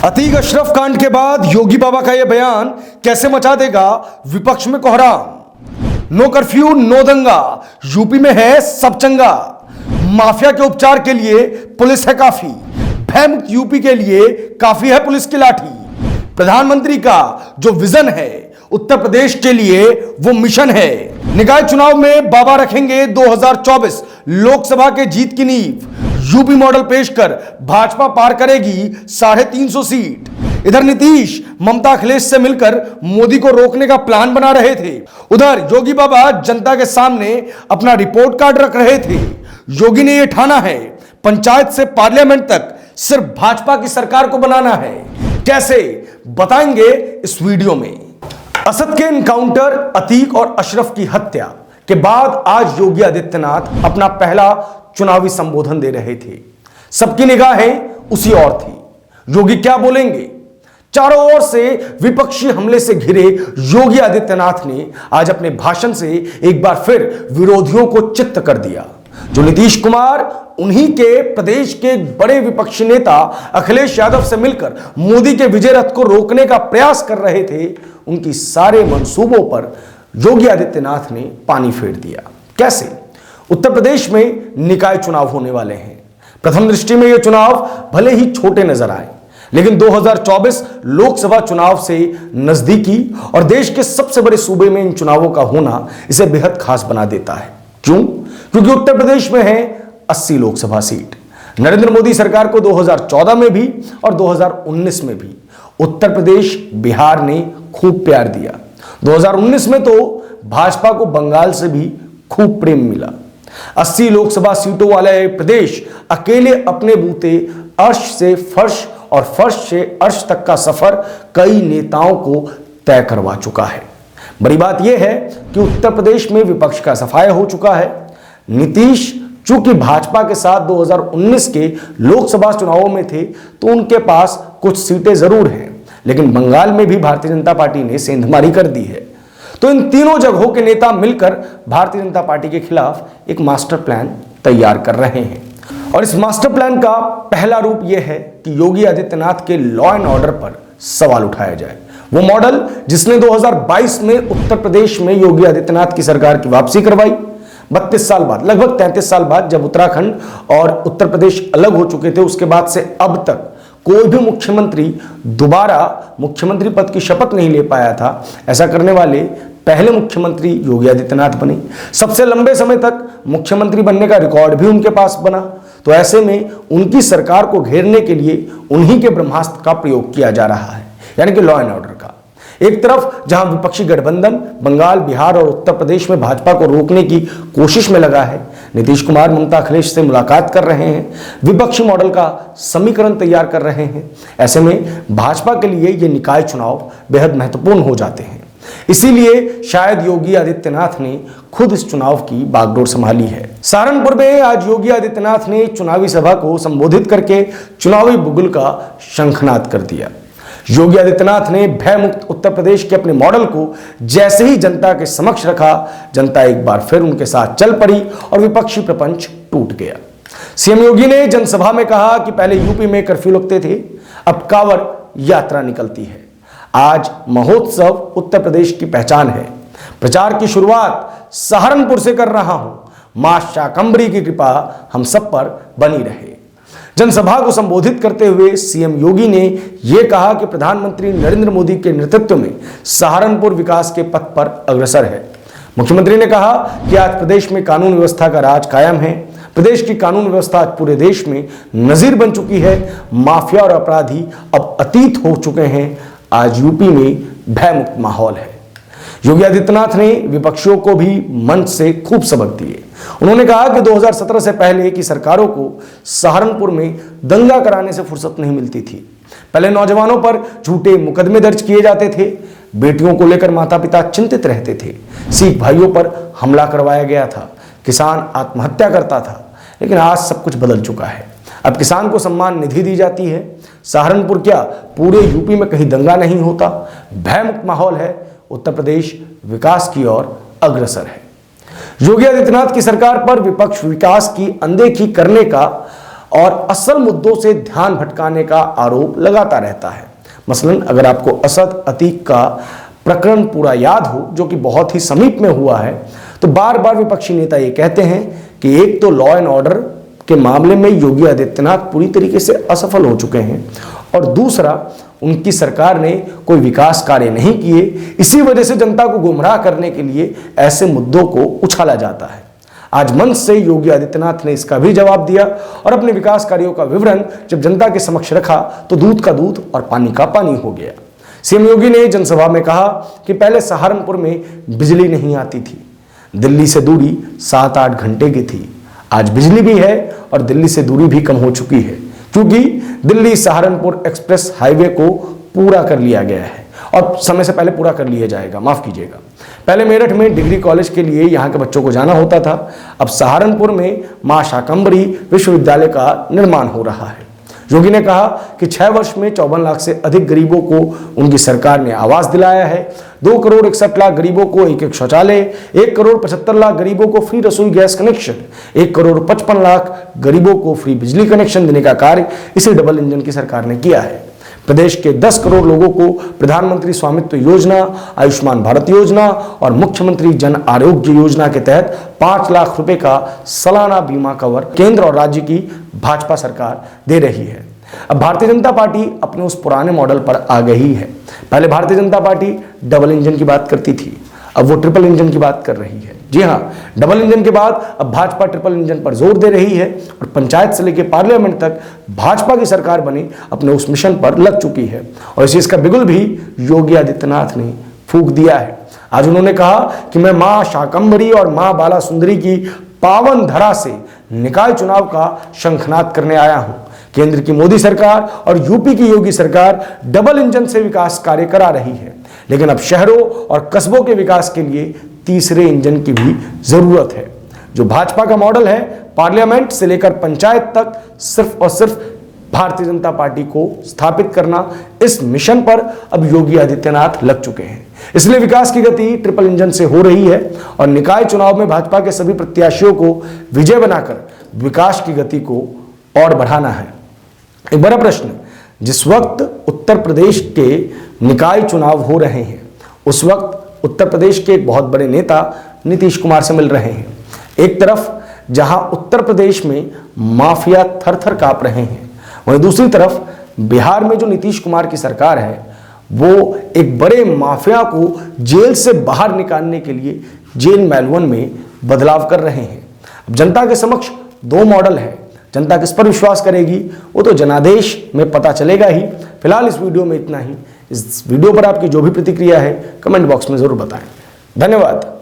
अतीक अशरफ कांड के बाद योगी बाबा का यह बयान कैसे मचा देगा विपक्ष में कोहराम। नो कर्फ्यू नो दंगा, यूपी में है सब चंगा। माफिया के उपचार के लिए पुलिस है काफी, भयमुक्त यूपी के लिए काफी है पुलिस की लाठी। प्रधानमंत्री का जो विजन है उत्तर प्रदेश के लिए वो मिशन है। निकाय चुनाव में बाबा रखेंगे 2024 लोकसभा के जीत की नींव। यूपी मॉडल पेश कर भाजपा पार करेगी 350 सीट। इधर नीतीश ममता अखिलेश से मिलकर मोदी को रोकने का प्लान बना रहे थे, उधर योगी बाबा जनता के सामने अपना रिपोर्ट कार्ड रख रहे थे। योगी ने यह ठाना है पंचायत से पार्लियामेंट तक सिर्फ भाजपा की सरकार को बनाना है। कैसे बताएंगे इस वीडियो में। असद के इनकाउंटर, अतीक और अशरफ की हत्या के बाद आज योगी आदित्यनाथ अपना पहला चुनावी संबोधन दे रहे थे। सबकी निगाहें उसी ओर थी। योगी क्या बोलेंगे? चारों ओर से विपक्षी हमले से घिरे योगी आदित्यनाथ ने आज अपने भाषण से एक बार फिर विरोधियों को चित्त कर दिया। जो नीतीश कुमार उन्हीं के प्रदेश के बड़े विपक्षी नेता अखिलेश यादव से मिलकर मोदी के विजय रथ को रोकने का प्रयास कर रहे थे, उनकी सारे मंसूबों पर योगी आदित्यनाथ ने पानी फेर दिया। कैसे? उत्तर प्रदेश में निकाय चुनाव होने वाले हैं। प्रथम दृष्टि में यह चुनाव भले ही छोटे नजर आए, लेकिन 2024 लोकसभा चुनाव से नजदीकी और देश के सबसे बड़े सूबे में इन चुनावों का होना इसे बेहद खास बना देता है। क्यों? क्योंकि उत्तर प्रदेश में है 80 लोकसभा सीट। नरेंद्र मोदी सरकार को 2014 में भी और 2019 में भी उत्तर प्रदेश, बिहार ने खूब प्यार दिया। 2019 में तो भाजपा को बंगाल से भी खूब प्रेम मिला। 80 लोकसभा सीटों वाले प्रदेश अकेले अपने बूते अर्श से फर्श और फर्श से अर्श तक का सफर कई नेताओं को तय करवा चुका है। बड़ी बात यह है कि उत्तर प्रदेश में विपक्ष का सफाया हो चुका है। नीतीश चूंकि भाजपा के साथ 2019 के लोकसभा चुनावों में थे तो उनके पास कुछ सीटें जरूर हैं, लेकिन बंगाल में भी भारतीय जनता पार्टी ने सेंधमारी कर दी है। तो इन तीनों जगहों के नेता मिलकर भारतीय जनता पार्टी के खिलाफ एक मास्टर प्लान तैयार कर रहे हैं। और इस मास्टर प्लान का पहला रूप यह है कि योगी आदित्यनाथ के लॉ एंड ऑर्डर पर सवाल उठाया जाए। वो मॉडल जिसने 2022 में उत्तर प्रदेश में योगी आदित्यनाथ की सरकार की वापसी करवाई। 32 साल बाद, लगभग 33 साल बाद, जब उत्तराखंड और उत्तर प्रदेश अलग हो चुके थे, उसके बाद से अब तक कोई भी मुख्यमंत्री दोबारा मुख्यमंत्री पद की शपथ नहीं ले पाया था। ऐसा करने वाले पहले मुख्यमंत्री योगी आदित्यनाथ बने। सबसे लंबे समय तक मुख्यमंत्री बनने का रिकॉर्ड भी उनके पास बना। तो ऐसे में उनकी सरकार को घेरने के लिए उन्हीं के ब्रह्मास्त्र का प्रयोग किया जा रहा है, यानी कि लॉ एंड ऑर्डर का। एक तरफ जहां विपक्षी गठबंधन बंगाल, बिहार और उत्तर प्रदेश में भाजपा को रोकने की कोशिश में लगा है, नीतीश कुमार ममता अखिलेश से मुलाकात कर रहे हैं, विपक्षी मॉडल का समीकरण तैयार कर रहे हैं। ऐसे में भाजपा के लिए ये निकाय चुनाव बेहद महत्वपूर्ण हो जाते हैं। इसीलिए शायद योगी आदित्यनाथ ने खुद इस चुनाव की बागडोर संभाली है। सहारनपुर में आज योगी आदित्यनाथ ने चुनावी सभा को संबोधित करके चुनावी बुगुल का शंखनाद कर दिया। योगी आदित्यनाथ ने भयमुक्त उत्तर प्रदेश के अपने मॉडल को जैसे ही जनता के समक्ष रखा, जनता एक बार फिर उनके साथ चल पड़ी और विपक्षी प्रपंच टूट गया। सीएम योगी ने जनसभा में कहा कि पहले यूपी में कर्फ्यू लगते थे, अब कांवड़ यात्रा निकलती है। आज महोत्सव उत्तर प्रदेश की पहचान है। प्रचार की शुरुआत सहारनपुर से कर रहा हूं। मां शाकंभरी की कृपा हम सब पर बनी रहे। जनसभा को संबोधित करते हुए सीएम योगी ने यह कहा कि प्रधानमंत्री नरेंद्र मोदी के नेतृत्व में सहारनपुर विकास के पथ पर अग्रसर है। मुख्यमंत्री ने कहा कि आज प्रदेश में कानून व्यवस्था का राज कायम है। प्रदेश की कानून व्यवस्था आज पूरे देश में नजीर बन चुकी है। माफिया और अपराधी अब अतीत हो चुके हैं। आज यूपी में भयमुक्त माहौल है। योगी आदित्यनाथ ने विपक्षियों को भी मंच से खूब सबक दिए। उन्होंने कहा कि 2017 से पहले की सरकारों को सहारनपुर में दंगा कराने से फुर्सत नहीं मिलती थी। पहले नौजवानों पर झूठे मुकदमे दर्ज किए जाते थे, बेटियों को लेकर माता पिता चिंतित रहते थे, सिख भाइयों पर हमला करवाया गया था, किसान आत्महत्या करता था। लेकिन आज सब कुछ बदल चुका है। अब किसान को सम्मान निधि दी जाती है। सहारनपुर क्या, पूरे यूपी में कहीं दंगा नहीं होता। भयमुक्त माहौल है। उत्तर प्रदेश विकास की ओर अग्रसर है। योगी आदित्यनाथ की सरकार पर विपक्ष विकास की अनदेखी करने का और असल मुद्दों से ध्यान भटकाने का आरोप लगाता रहता है। मसलन अगर आपको असद अतीक का प्रकरण पूरा याद हो, जो कि बहुत ही समीप में हुआ है, तो बार बार विपक्षी नेता ये कहते हैं कि एक तो लॉ एंड ऑर्डर के मामले में योगी आदित्यनाथ पूरी तरीके से असफल हो चुके हैं, और दूसरा उनकी सरकार ने कोई विकास कार्य नहीं किए। इसी वजह से जनता को गुमराह करने के लिए ऐसे मुद्दों को उछाला जाता है। आज मंच से योगी आदित्यनाथ ने इसका भी जवाब दिया और अपने विकास कार्यों का विवरण जब जनता के समक्ष रखा तो दूध का दूध और पानी का पानी हो गया। सीएम योगी ने जनसभा में कहा कि पहले सहारनपुर में बिजली नहीं आती थी, दिल्ली से दूरी 7-8 घंटे की थी। आज बिजली भी है और दिल्ली से दूरी भी कम हो चुकी है, क्योंकि दिल्ली सहारनपुर एक्सप्रेस हाईवे को पूरा कर लिया गया है और समय से पहले पूरा कर लिया जाएगा। माफ कीजिएगा, पहले मेरठ में डिग्री कॉलेज के लिए यहाँ के बच्चों को जाना होता था, अब सहारनपुर में मां शाकंभरी विश्वविद्यालय का निर्माण हो रहा है। योगी ने कहा कि 6 वर्ष में 54 लाख से अधिक गरीबों को उनकी सरकार ने आवास दिलाया है। 2 करोड़ 61 लाख गरीबों को एक शौचालय, 1 करोड़ 75 लाख गरीबों को फ्री रसोई गैस कनेक्शन, 1 करोड़ 55 लाख गरीबों को फ्री बिजली कनेक्शन देने का कार्य इसी डबल इंजन की सरकार ने किया है। प्रदेश के 10 करोड़ लोगों को प्रधानमंत्री स्वामित्व योजना, आयुष्मान भारत योजना और मुख्यमंत्री जन आरोग्य योजना के तहत 5 लाख रुपए का सालाना बीमा कवर केंद्र और राज्य की भाजपा सरकार दे रही है। अब भारतीय जनता पार्टी अपने उस पुराने मॉडल पर आ गई है। पहले Bharatiya Janata party double engine की बात करती थी, अब वो ट्रिपल इंजन की बात कर रही है। जी हाँ, डबल इंजन के बाद अब भाजपा ट्रिपल इंजन पर जोर दे रही है और पंचायत से लेकर पार्लियामेंट तक भाजपा की सरकार बनी अपने उस मिशन पर लग चुकी है और इस चीज का बिगुल भी योगी आदित्यनाथ ने फूंक दिया है। आज उन्होंने कहा कि मैं मां शाकंभरी और मां बाला सुंदरी की पावन धरा से निकाय चुनाव का शंखनाद करने आया हूं। केंद्र की मोदी सरकार और यूपी की योगी सरकार डबल इंजन से विकास कार्य करा रही है, लेकिन अब शहरों और कस्बों के विकास के लिए तीसरे इंजन की भी जरूरत है। जो भाजपा का मॉडल है, पार्लियामेंट से लेकर पंचायत तक सिर्फ और सिर्फ भारतीय जनता पार्टी को स्थापित करना, इस मिशन पर अब योगी आदित्यनाथ लग चुके हैं। इसलिए विकास की गति ट्रिपल इंजन से हो रही है और निकाय चुनाव में भाजपा के सभी प्रत्याशियों को विजय बनाकर विकास की गति को और बढ़ाना है। एक बड़ा प्रश्न, जिस वक्त उत्तर प्रदेश के निकाय चुनाव हो रहे हैं, उस वक्त उत्तर प्रदेश के एक बहुत बड़े नेता नीतीश कुमार से मिल रहे हैं। एक तरफ जहां उत्तर प्रदेश में माफिया थर-थर कांप रहे हैं, वहीं दूसरी तरफ बिहार में जो नीतीश कुमार की सरकार है, वो एक बड़े माफिया को जेल से बाहर निकालने के लिए जेल मैलवन में बदलाव कर रहे हैं। अब जनता के समक्ष 2 मॉडल है, जनता किस पर विश्वास करेगी वो तो जनादेश में पता चलेगा ही। फिलहाल इस वीडियो में इतना ही। इस वीडियो पर आपकी जो भी प्रतिक्रिया है कमेंट बॉक्स में जरूर बताएं। धन्यवाद।